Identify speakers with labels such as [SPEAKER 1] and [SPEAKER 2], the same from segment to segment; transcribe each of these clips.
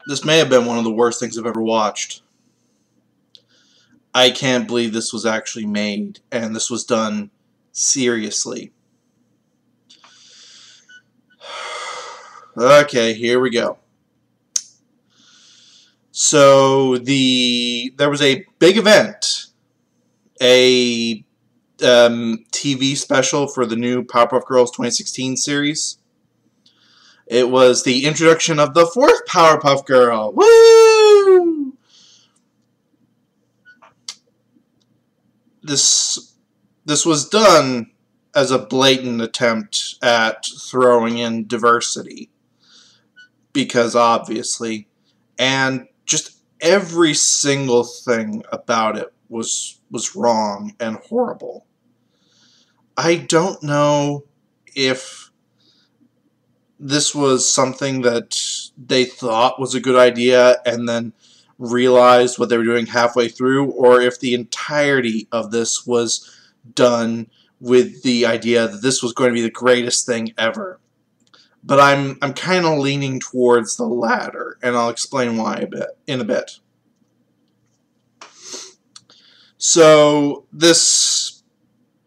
[SPEAKER 1] This may have been one of the worst things I've ever watched. I can't believe this was actually made, and this was done seriously. Okay, here we go. So there was a big event, a TV special for the new Powerpuff Girls 2016 series. It was the introduction of the fourth Powerpuff Girl. Woo! This was done as a blatant attempt at throwing in diversity, because obviously, and just every single thing about it was wrong and horrible. I don't know if this was something that they thought was a good idea and then realized what they were doing halfway through, or if the entirety of this was done with the idea that this was going to be the greatest thing ever. But I'm kind of leaning towards the latter, and I'll explain why in a bit. So this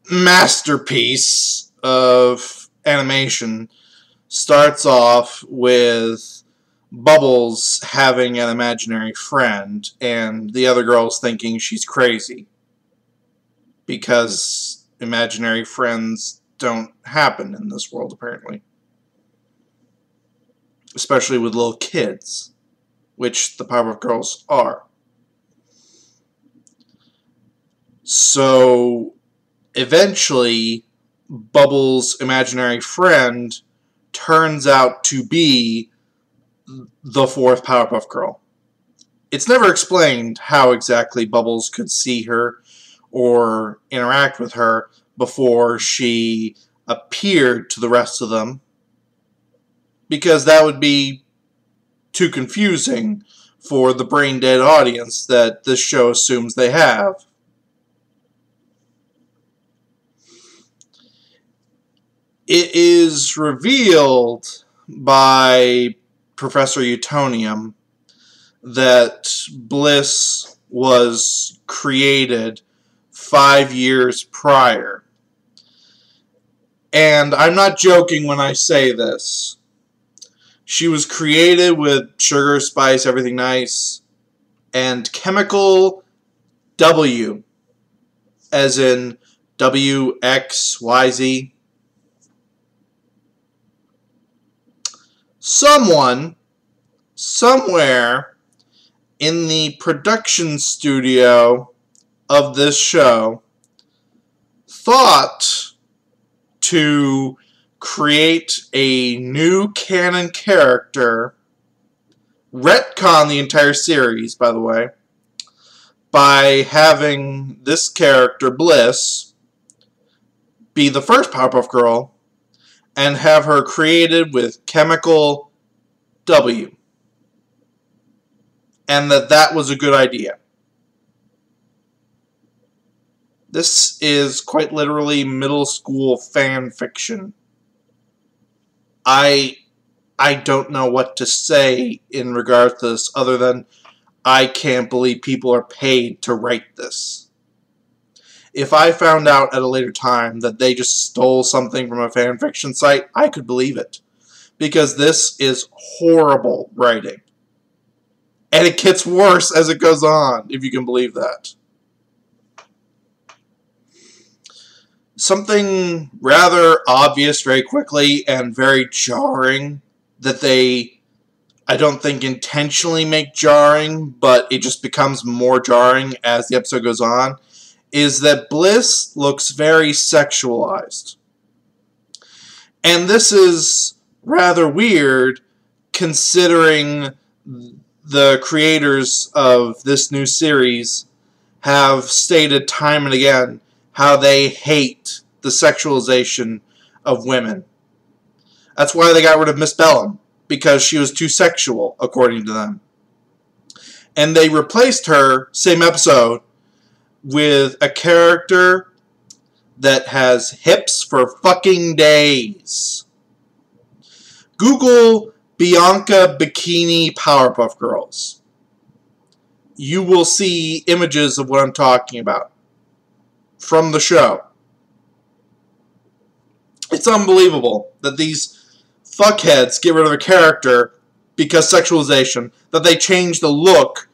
[SPEAKER 1] masterpiece of animation starts off with Bubbles having an imaginary friend, and the other girls thinking she's crazy, because imaginary friends don't happen in this world, apparently. Especially with little kids, which the Powerpuff Girls are. So, eventually, Bubbles' imaginary friend turns out to be the fourth Powerpuff Girl. It's never explained how exactly Bubbles could see her or interact with her before she appeared to the rest of them, because that would be too confusing for the brain-dead audience that this show assumes they have. It is revealed by Professor Utonium that Bliss was created 5 years prior. And I'm not joking when I say this. She was created with sugar, spice, everything nice, and chemical W, as in WXYZ. Someone, somewhere, in the production studio of this show, thought to create a new canon character, retcon the entire series, by the way, by having this character, Bliss, be the first Powerpuff Girl, and have her created with chemical W. And that was a good idea. This is quite literally middle school fan fiction. I don't know what to say in regards to this other than I can't believe people are paid to write this. If I found out at a later time that they just stole something from a fan fiction site, I could believe it. Because this is horrible writing. And it gets worse as it goes on, if you can believe that. Something rather obvious very quickly and very jarring that they, I don't think, intentionally make jarring, but it just becomes more jarring as the episode goes on, is that Bliss looks very sexualized. And this is rather weird considering the creators of this new series have stated time and again how they hate the sexualization of women. That's why they got rid of Miss Bellum, because she was too sexual, according to them. And they replaced her, same episode, with a character that has hips for fucking days. Google Bianca Bikini Powerpuff Girls. You will see images of what I'm talking about from the show. It's unbelievable that these fuckheads get rid of a character because sexualization, that they change the look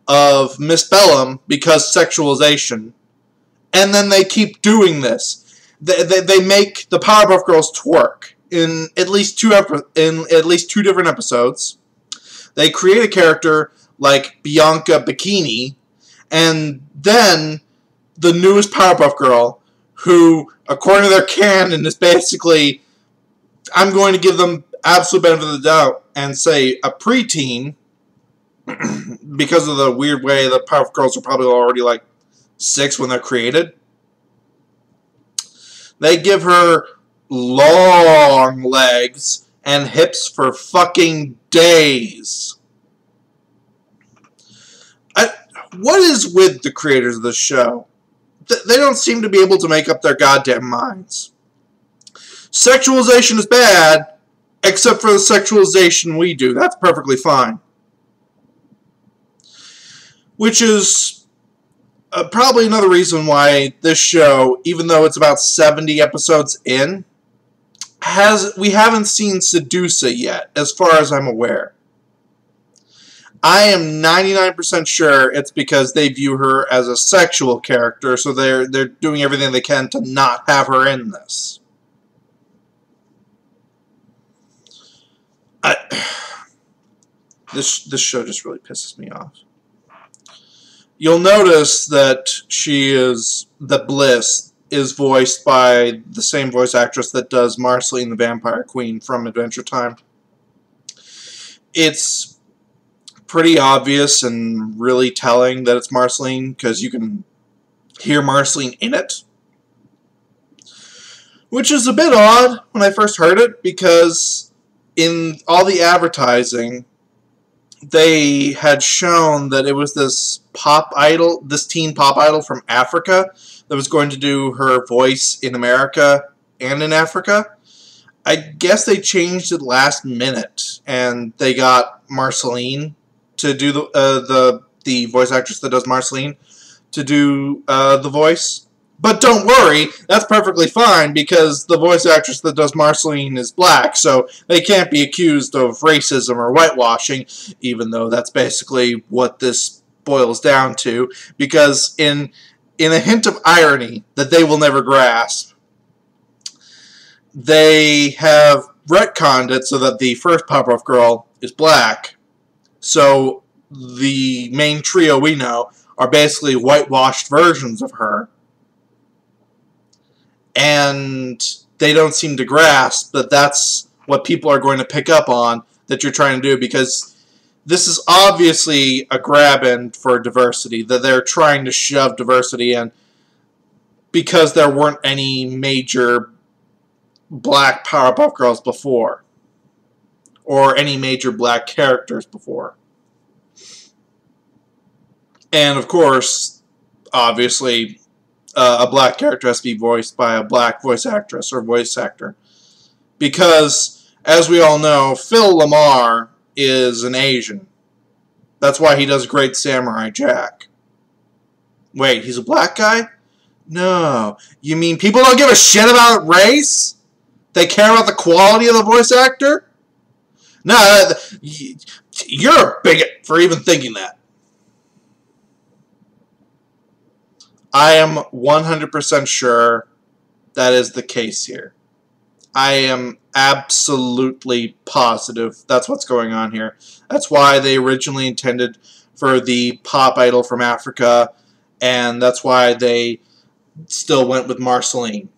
[SPEAKER 1] of Miss Bellum because sexualization, and then they keep doing this. They make the Powerpuff Girls twerk in at least two different episodes. They create a character like Bianca Bikini, and then the newest Powerpuff Girl, who, according to their canon, is basically, I'm going to give them absolute benefit of the doubt and say a preteen, because of the weird way the Powerpuff Girls are probably already like 6 when they're created. They give her long legs and hips for fucking days. What is with the creators of this show? They don't seem to be able to make up their goddamn minds. Sexualization is bad, except for the sexualization we do. That's perfectly fine. Which is probably another reason why this show, even though it's about 70 episodes in, we haven't seen Sedusa yet, as far as I'm aware. I am 99% sure it's because they view her as a sexual character, so they're doing everything they can to not have her in this. This show just really pisses me off. You'll notice that that Bliss is voiced by the same voice actress that does Marceline the Vampire Queen from Adventure Time. It's pretty obvious and really telling that it's Marceline, because you can hear Marceline in it. Which is a bit odd when I first heard it, because in all the advertising, they had shown that it was this teen pop idol from Africa that was going to do her voice in America and in Africa. I guess they changed it last minute, and they got Marceline to do the voice actress that does Marceline to do the voice. But don't worry, that's perfectly fine, because the voice actress that does Marceline is black, so they can't be accused of racism or whitewashing, even though that's basically what this boils down to, because in a hint of irony that they will never grasp, they have retconned it so that the first Powerpuff Girl is black, so the main trio we know are basically whitewashed versions of her. And they don't seem to grasp that that's what people are going to pick up on that you're trying to do, because this is obviously a grab-in for diversity, that they're trying to shove diversity in because there weren't any major black Powerpuff Girls before, or any major black characters before. And of course, obviously, a black character has to be voiced by a black voice actress or voice actor. Because, as we all know, Phil Lamar is an Asian. That's why he does Great Samurai Jack. Wait, he's a black guy? No. You mean people don't give a shit about race? They care about the quality of the voice actor? No, you're a bigot for even thinking that. I am 100% sure that is the case here. I am absolutely positive that's what's going on here. That's why they originally intended for the pop idol from Africa, and that's why they still went with Marceline.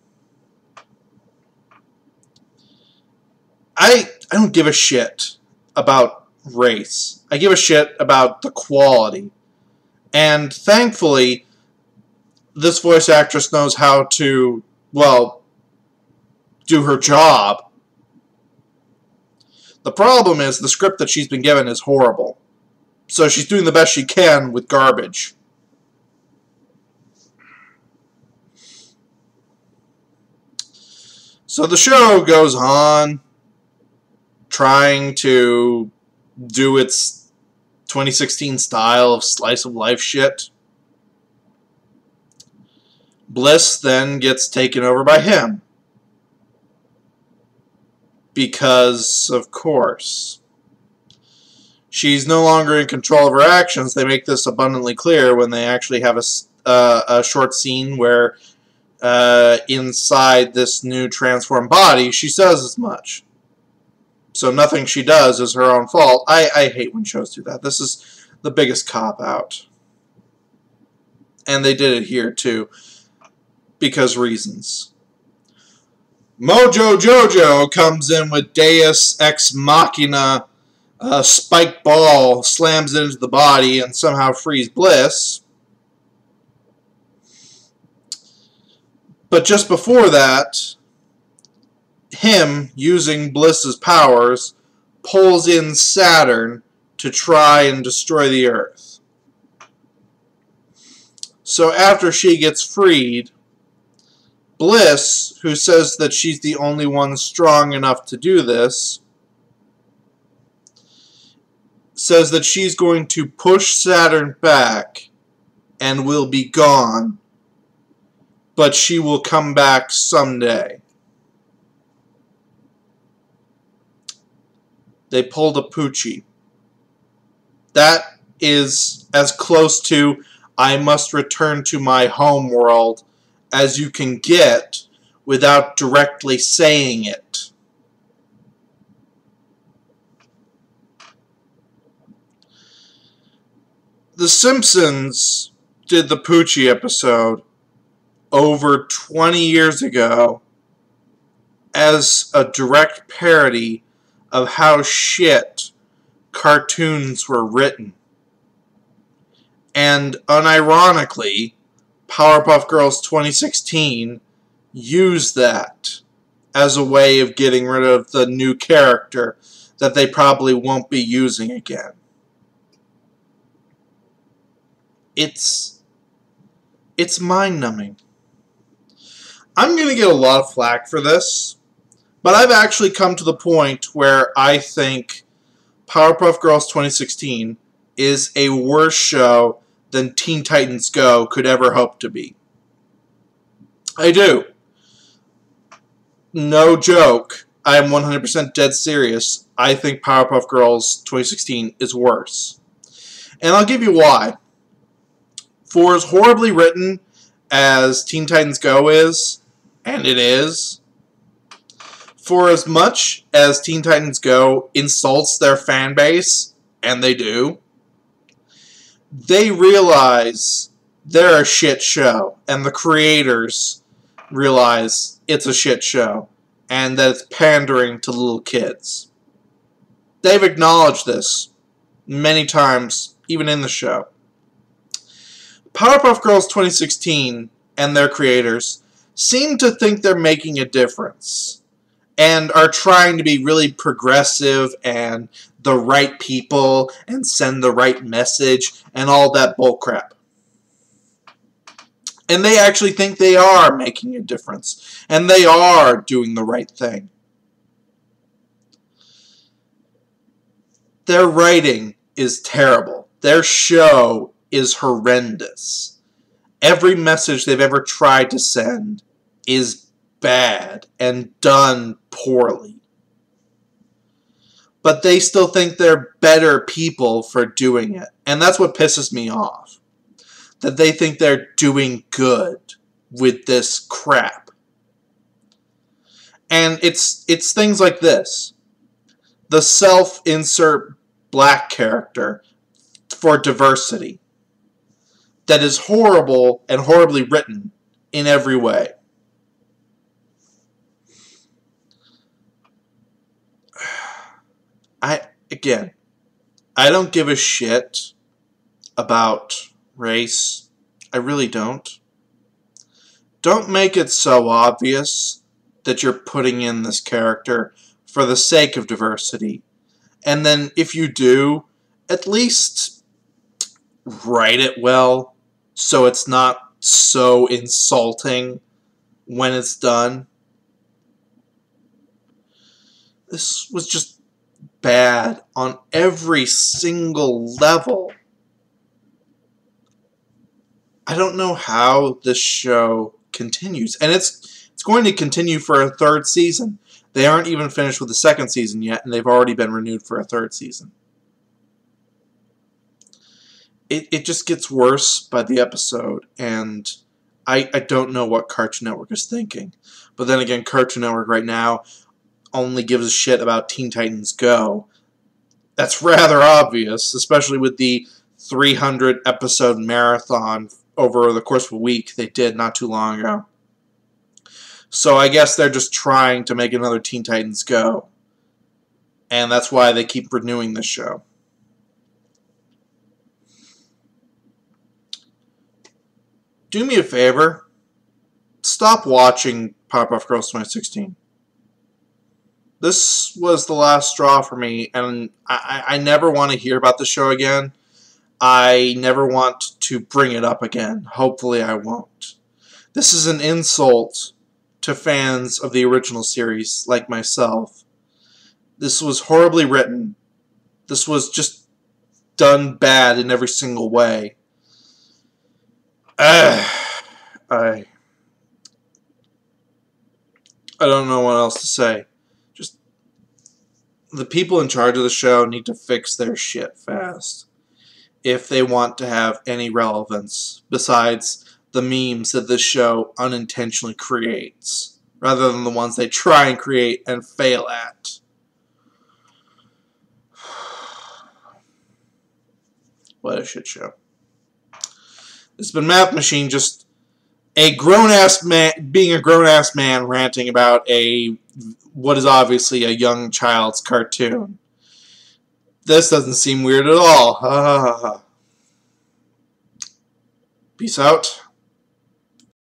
[SPEAKER 1] I don't give a shit about race. I give a shit about the quality. And thankfully, this voice actress knows how to, well, do her job. The problem is the script that she's been given is horrible. So she's doing the best she can with garbage. So the show goes on, trying to do its 2016 style of slice of life shit. Bliss then gets taken over by him. Because, of course, she's no longer in control of her actions. They make this abundantly clear when they actually have a short scene where inside this new transformed body, she says as much. So nothing she does is her own fault. I hate when shows do that. This is the biggest cop-out. And they did it here, too. Because reasons. Mojo Jojo comes in with Deus Ex Machina, spike ball, slams it into the body, and somehow frees Bliss. But just before that, him, using Bliss's powers, pulls in Saturn to try and destroy the Earth. So after she gets freed, Bliss, who says that she's the only one strong enough to do this, says that she's going to push Saturn back and will be gone, but she will come back someday. They pulled a Poochie. That is as close to I must return to my home world as you can get without directly saying it. The Simpsons did the Poochie episode over 20 years ago as a direct parody of how shit cartoons were written. And unironically, Powerpuff Girls 2016 used that as a way of getting rid of the new character that they probably won't be using again. It's mind-numbing. I'm going to get a lot of flack for this, but I've actually come to the point where I think Powerpuff Girls 2016 is a worse show than Teen Titans Go could ever hope to be. I do. No joke. I am 100% dead serious. I think Powerpuff Girls 2016 is worse. And I'll give you why. For as horribly written as Teen Titans Go is, and it is, for as much as Teen Titans Go insults their fan base, and they do, they realize they're a shit show, and the creators realize it's a shit show, and that it's pandering to little kids. They've acknowledged this many times, even in the show. Powerpuff Girls 2016 and their creators seem to think they're making a difference, and are trying to be really progressive and the right people and send the right message and all that bullcrap. And they actually think they are making a difference, and they are doing the right thing. Their writing is terrible. Their show is horrendous. Every message they've ever tried to send is bad and done poorly. But they still think they're better people for doing it. And that's what pisses me off. That they think they're doing good with this crap. And it's things like this. The self-insert black character for diversity. That is horrible and horribly written in every way. Again, I don't give a shit about race. I really don't. Don't make it so obvious that you're putting in this character for the sake of diversity. And then if you do, at least write it well so it's not so insulting when it's done. This was just bad on every single level. I don't know how this show continues. And it's going to continue for a third season. They aren't even finished with the second season yet, and they've already been renewed for a third season. It just gets worse by the episode, and I don't know what Cartoon Network is thinking. But then again, Cartoon Network right now only gives a shit about Teen Titans Go. That's rather obvious, especially with the 300 episode marathon over the course of a week they did not too long ago. So I guess they're just trying to make another Teen Titans Go. And that's why they keep renewing this show. Do me a favor. Stop watching Powerpuff Girls 2016. This was the last straw for me, and I never want to hear about the show again. I never want to bring it up again. Hopefully I won't. This is an insult to fans of the original series like myself. This was horribly written. This was just done bad in every single way. I don't know what else to say. Just the people in charge of the show need to fix their shit fast if they want to have any relevance besides the memes that this show unintentionally creates, rather than the ones they try and create and fail at. What a shit show. It's been Math Machine, just a grown-ass man, being a grown-ass man ranting about what is obviously a young child's cartoon. This doesn't seem weird at all. Peace out.